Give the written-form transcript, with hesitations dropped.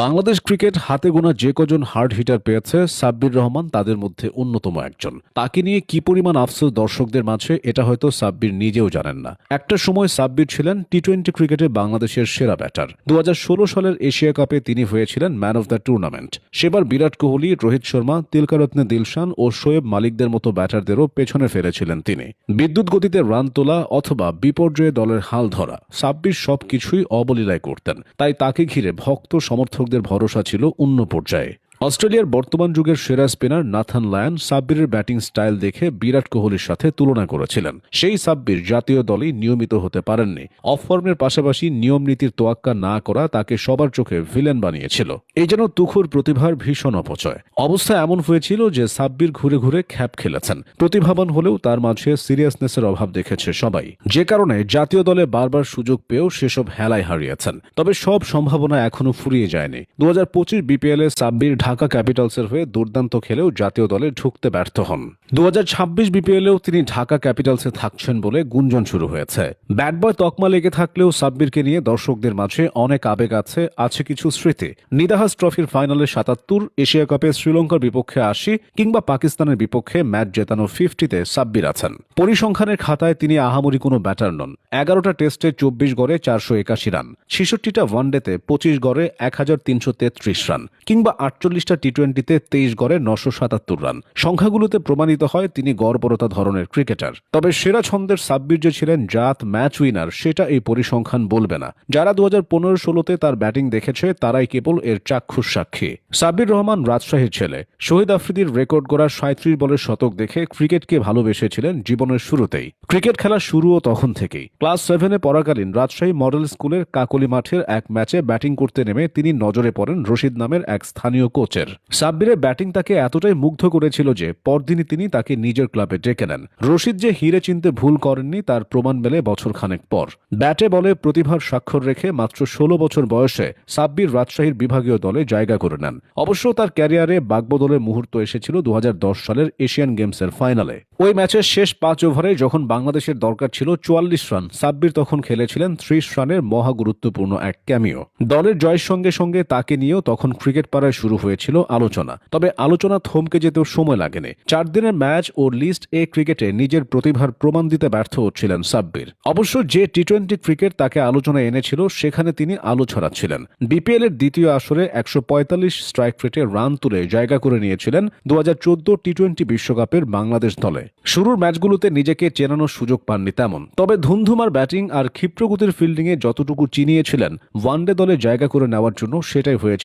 Bangladesh cricket হাতে গোনা যে কজন হার্ড হিটার পেয়েছে সাব্বির রহমান তাদের মধ্যে অন্যতম একজন। তাকে নিয়ে কি পরিমাণ আফসোস দর্শকদের মাঝে এটা হয়তো সাব্বির নিজেও জানেন না। একটা সময় সাব্বির ছিলেন টি-20 ক্রিকেটে বাংলাদেশের সেরা ব্যাটার। 2016 সালের এশিয়া কাপে তিনি হয়েছিলেন ম্যান অব দ্য টুর্নামেন্ট। সেবার বিরাট কোহলি, রোহিত শর্মা, তিলকারত্নে দিলশান ও শোয়েব মালিকদের মতো ব্যাটারদেরও পেছনে ফেলেছিলেন তিনি। বিদ্যুৎ গতিতে রান তোলা অথবা বিপর্যয়ে দলের হাল ধরা, সাব্বির সবকিছুই অবলীলায় করতেন। তাই তাকে ঘিরে ভক্ত সমর্থকদের ভরসা ছিল অন্য পর্যায়ে। অস্ট্রেলিয়ার বর্তমান যুগের সেরা স্পিনার নাথান লায়ন সাব্বিরের ব্যাটিং স্টাইল দেখে বিরাট কোহলির সাথে তুলনা করেছিলেন। সেই সাব্বির জাতীয় দলেই নিয়মিত হতে পারেননি। অফ ফর্মের পাশাপাশি নিয়ম নীতির তোয়াক্কা না করা তাকে সবার চোখে ভিলেন বানিয়েছিল। এই যেন তুখোর প্রতিভার ভীষণ অপচয়। অবস্থা এমন হয়েছিল যে সাব্বির ঘুরে ঘুরে খ্যাপ খেলেছেন। প্রতিভাবান হলেও তার মাঝে সিরিয়াসনেসের অভাব দেখেছে সবাই, যে কারণে জাতীয় দলে বারবার সুযোগ পেয়েও সেসব হেলায় হারিয়েছেন। তবে সব সম্ভাবনা এখনো ফুরিয়ে যায়নি। 2025 বিপিএলে সাব্বির ঢাকা ক্যাপিটালসের হয়ে দুর্দান্ত খেলেও জাতীয় দলে ঢুকতে ব্যর্থ হন। 2026 বিপিএলেও তিনি ঢাকা ক্যাপিটালসে থাকছেন বলে গুঞ্জন শুরু হয়েছে। ব্যাট বয় তকমা লেগে থাকলেও সাব্বিরকে নিয়ে দর্শকদের মাঝে অনেক আবেগ আছে কিছু স্মৃতি। নিদাহাস ট্রফির ফাইনালে 77, এশিয়া কাপে শ্রীলঙ্কার বিপক্ষে 80 কিংবা পাকিস্তানের বিপক্ষে ম্যাচ জেতানো 50-তে সাব্বির আছেন। পরিসংখ্যানের খাতায় তিনি আহামরি কোনো ব্যাটার নন। 11টা টেস্টে 24 গড়ে 481 রান, 66টা ওয়ানডেতে 25 গড়ে 1333 রান কিংবা 48টা টি-20তে 23 গড়ে 977 রান। সংখ্যাগুলোতে প্রমাণিত হয় তিনি গড়পড়তা ধরনের ক্রিকেটার। তবে সেরা ছন্দের সাব্বির যে ছিলেন জাত ম্যাচ উইনার, সেটা এই পরিসংখ্যান বলবে না। যারা 2015-16তে তার ব্যাটিং দেখেছে তারাই কেবল এর চাক্ষুষ সাক্ষী। সাব্বির রহমান রাজশাহীর ছেলে। শহীদ আফ্রিদির রেকর্ড গড়া 37 বলের শতক দেখে ক্রিকেটকে ভালোবেসেছিলেন জীবনের শুরুতেই। ক্রিকেট খেলা শুরুও তখন থেকেই। ক্লাস 7-এ পড়াকালীন রাজশাহী মডেল স্কুলের কাকলি মাঠের এক ম্যাচে ব্যাটিং করতে নেমে তিনি নজরে পড়েন রশিদ নামের এক স্থানীয় কোচের। সাব্বিরের ব্যাটিং তাকে এতটাই মুগ্ধ করেছিল যে পরদিনই তিনি তাকে নিজের ক্লাবে ডেকে নেন। রশিদ যে হিরে চিনতে ভুল করেননি তার প্রমাণ মেলে বছরখানেক পর। ব্যাটে বলে প্রতিভার স্বাক্ষর রেখে মাত্র 16 বছর বয়সে সাব্বির রাজশাহীর বিভাগীয় দলে জায়গা করে নেন। অবশ্য তার ক্যারিয়ারে বাগবদলের মুহূর্ত এসেছিল 2010 সালের এশিয়ান গেমসের ফাইনালে। ওই ম্যাচের শেষ 5 ওভারে যখন বাংলাদেশের দরকার ছিল 44 রান, সাব্বির তখন খেলেছিলেন 30 রানের মহা গুরুত্বপূর্ণ এক ক্যামিও। দলের জয়ের সঙ্গে সঙ্গে তাকে নিয়েও তখন ক্রিকেট পাড়ায় শুরু হয়েছিল আলোচনা। তবে আলোচনা থমকে যেতেও সময় লাগেনি। 4 দিনের ম্যাচ ও লিস্ট এ ক্রিকেটে নিজের প্রতিভার প্রমাণ দিতে ব্যর্থ হচ্ছিলেন সাব্বির। অবশ্য যে টি-20 ক্রিকেট তাকে আলোচনায় এনেছিল সেখানে তিনি আলো ছড়াচ্ছিলেন। বিপিএল এর দ্বিতীয় আসরে 145 স্ট্রাইক রেটে রান তুলে জায়গা করে নিয়েছিলেন 2014 টি-20 বিশ্বকাপের বাংলাদেশ দলে। শুরুর ম্যাচগুলোতে নিজেকে চেনানোর সুযোগ পাননি তেমন। তবে ধুমধুমার ব্যাটিং আর ক্ষিপ্রগতির ফিল্ডিংয়ে যতটুকু চিনিয়েছিলেন ওয়ানডে দলে জায়গা করে নেওয়ার জন্য সেটাই হয়েছে